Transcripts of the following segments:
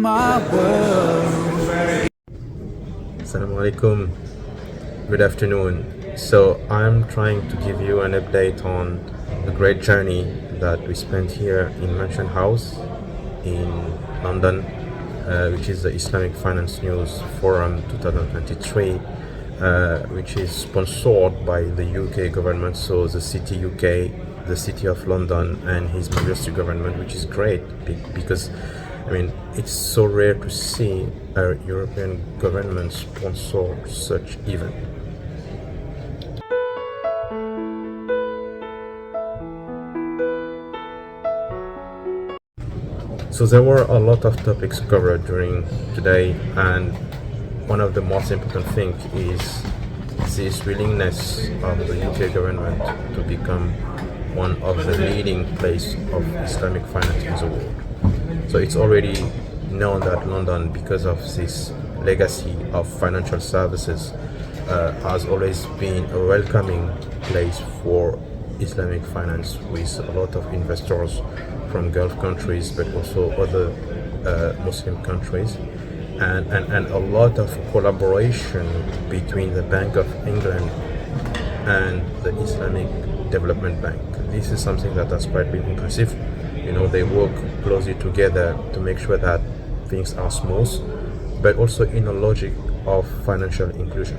my world. Assalamu alaikum. Good afternoon. So I'm trying to give you an update on the great journey that we spent here in Mansion House in London, which is the Islamic Finance News Forum 2023, which is sponsored by the UK government, so the City UK, the City of London, and His Majesty government, which is great because it's so rare to see a European government sponsor such event. So there were a lot of topics covered during today, and one of the most important things is this willingness of the UK government to become one of the leading place of Islamic finance in the world. So it's already known that London, because of this legacy of financial services, has always been a welcoming place for Islamic finance, with a lot of investors from Gulf countries, but also other Muslim countries, and a lot of collaboration between the Bank of England and the Islamic Development Bank. This is something that has quite been impressive. They work closely together to make sure that things are smooth, but also in a logic of financial inclusion.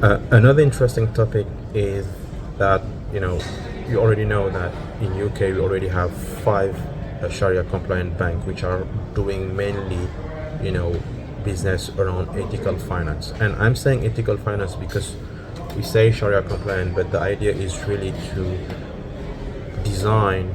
Another interesting topic is that you already know that in UK we already have 5 Sharia compliant banks which are doing mainly business around ethical finance. And I'm saying ethical finance because we say Sharia compliant, but the idea is really to design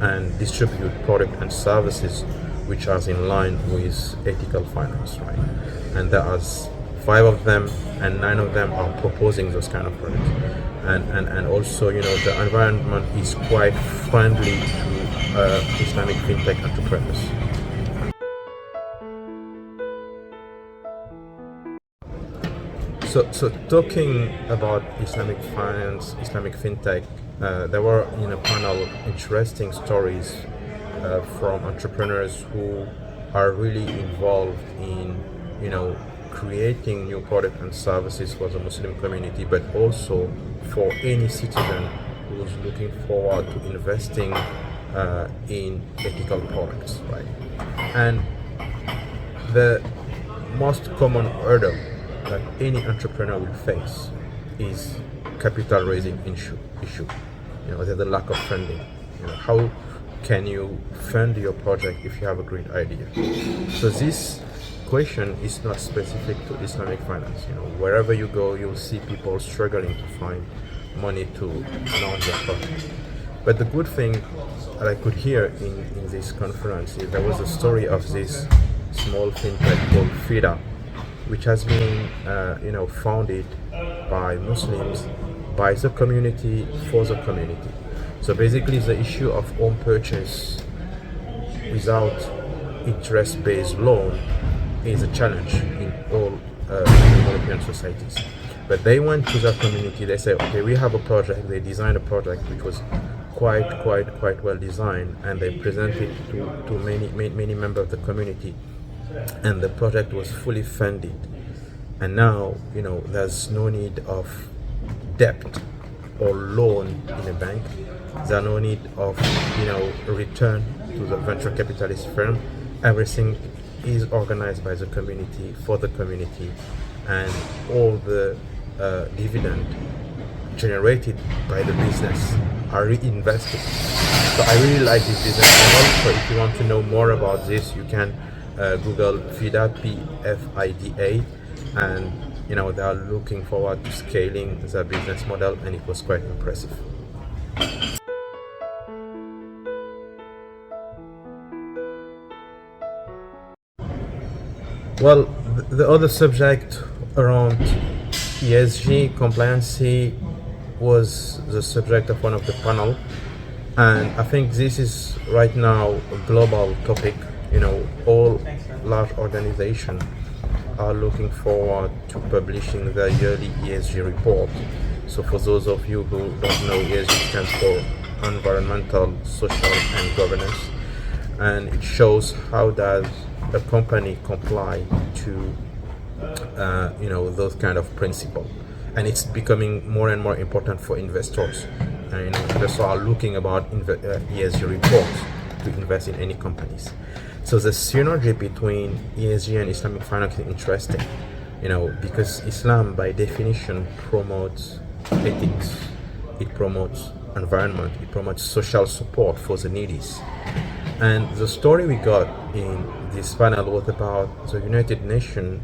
and distribute products and services which are in line with ethical finance, right? And there are 5 of them, and 9 of them are proposing those kind of products. And also, the environment is quite friendly to Islamic Fintech entrepreneurs. So talking about Islamic finance, Islamic Fintech, there were in a panel interesting stories from entrepreneurs who are really involved in creating new products and services for the Muslim community, but also for any citizen who's looking forward to investing in ethical products, right? And the most common hurdle that any entrepreneur will face is capital raising issue. There's the lack of funding. How can you fund your project if you have a great idea? So this question is not specific to Islamic finance. Wherever you go, you'll see people struggling to find money to launch their project. But the good thing that I could hear in this conference is there was a story of this small fintech called FIDA, which has been founded by Muslims, by the community, for the community. So basically the issue of home purchase without interest-based loan is a challenge in all European societies. But they went to their community, they said, okay, we have a project. They designed a project which was quite well designed, and they presented to many members of the community, and the project was fully funded. And now there's no need of debt or loan in a bank. There's no need of return to the venture capitalist firm. Everything is organized by the community, for the community, and all the dividend generated by the business are reinvested. So I really like this business model. So if you want to know more about this, you can Google FIDA, PFIDA, and they are looking forward to scaling the business model, and it was quite impressive. Well, the other subject around ESG compliancy was the subject of one of the panel, and I think this is right now a global topic. All large organizations are looking forward to publishing their yearly ESG report. So for those of you who don't know, ESG stands for environmental, social, and governance. and it shows how does a company comply to those kind of principle, and it's becoming more and more important for investors. Investors are looking about ESG reports to invest in any companies. So the synergy between ESG and Islamic finance is interesting, because Islam by definition promotes ethics, it promotes environment, it promotes social support for the needy. And the story we got in this panel was about the United Nations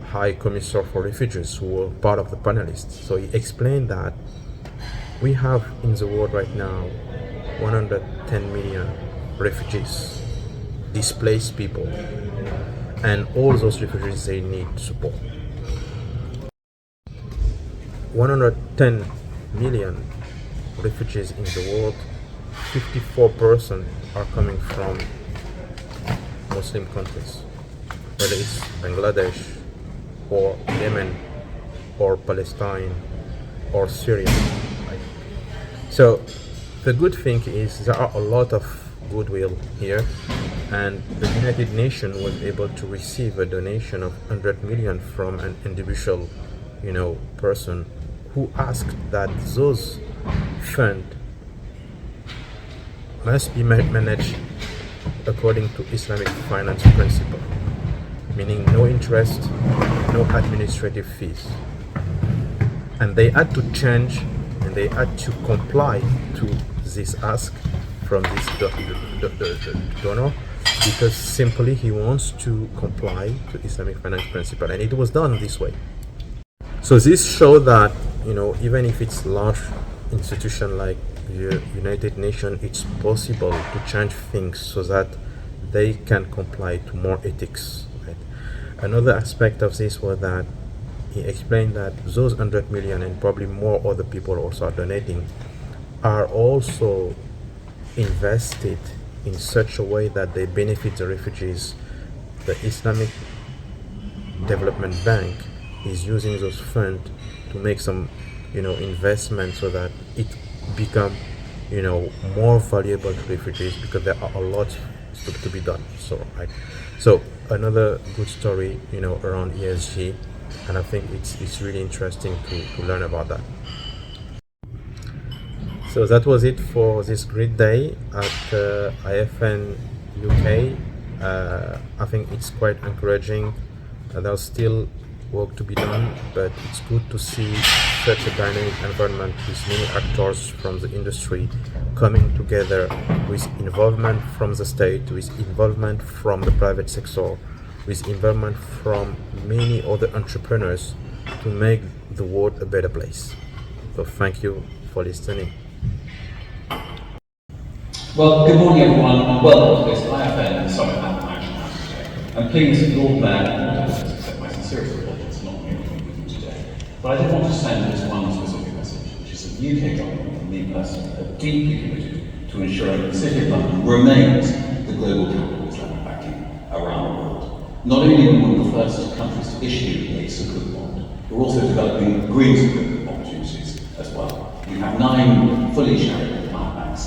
High Commissioner for Refugees, who were part of the panelists. So he explained that we have in the world right now 110 million refugees, displaced people, and all those refugees, they need support. 110 million refugees in the world, 54% are coming from Muslim countries, whether it's Bangladesh or Yemen or Palestine or Syria. Right? So the good thing is there are a lot of goodwill here, and the United Nations was able to receive a donation of 100 million from an individual person who asked that those funds must be managed according to Islamic finance principle, meaning no interest, no administrative fees. And they had to change and they had to comply to this ask from this donor, because simply he wants to comply to Islamic finance principle, and it was done this way. So this shows that even if it's large institution like the United Nations, it's possible to change things so that they can comply to more ethics. Right? Another aspect of this was that he explained that those 100 million and probably more other people also are donating are also invested in such a way that they benefit the refugees. The Islamic Development Bank is using those funds to make some investment so that it become more valuable to refugees, because there are a lot to be done. So another good story around ESG, and I think it's really interesting to learn about that. So that was it for this great day at IFN UK. I think it's quite encouraging. There's still work to be done, but it's good to see such a dynamic environment with many actors from the industry coming together, with involvement from the state, with involvement from the private sector, with involvement from many other entrepreneurs to make the world a better place. So thank you for listening. Well, good morning everyone, and welcome to this IFN Summit at Action House today. And please, Lord Mayor, not to accept my sincerest apologies for not being able to be with you today. But I did want to send just one specific message, which is that the UK government and me personally are deeply committed to ensuring that the City of London remains the global capital of Islamic banking around the world. Not only are we one of the first countries to issue a Sukuk bond, we're also developing green Sukuk opportunities as well. We have 9 fully Sharia compliant banks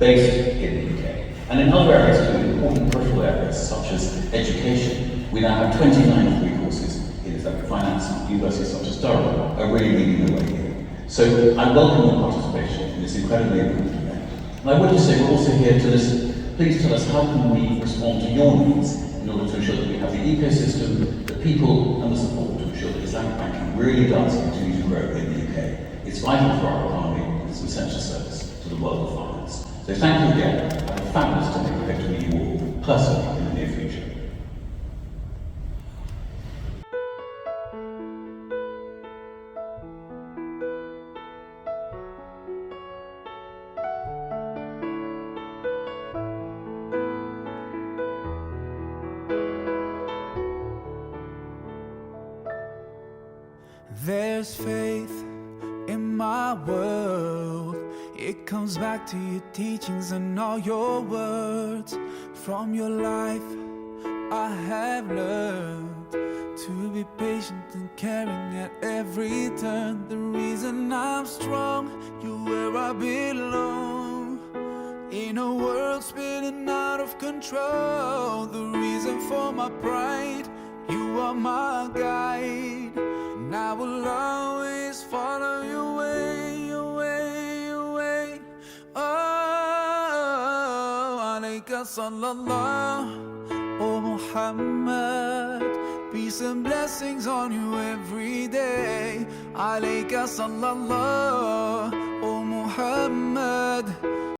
based in the UK. And in other areas too, important peripheral areas such as education, we now have 29 free courses in Islamic finance. Universities such as Durham are really leading the way here. So I welcome your participation in this incredibly important event. And I would just say we're also here to listen. Please tell us how can we respond to your needs in order to ensure that we have the ecosystem, the people and the support to ensure that Islamic banking really does continue to grow in the UK. It's vital for our economy and it's an essential service to the world of finance. So thank you again, and a fabulous day. I hope to meet you all personally in the near future. There's faith in my world. It comes back to your teachings and all your words. From your life I have learned to be patient and caring at every turn. The reason I'm strong, you're where I belong. In a world spinning out of control, the reason for my pride, you are my guide. And I will always follow your way, your way, your way. Oh, alayka sallallahu, oh Muhammad. Peace and blessings on you every day. Alayka sallallahu, oh Muhammad.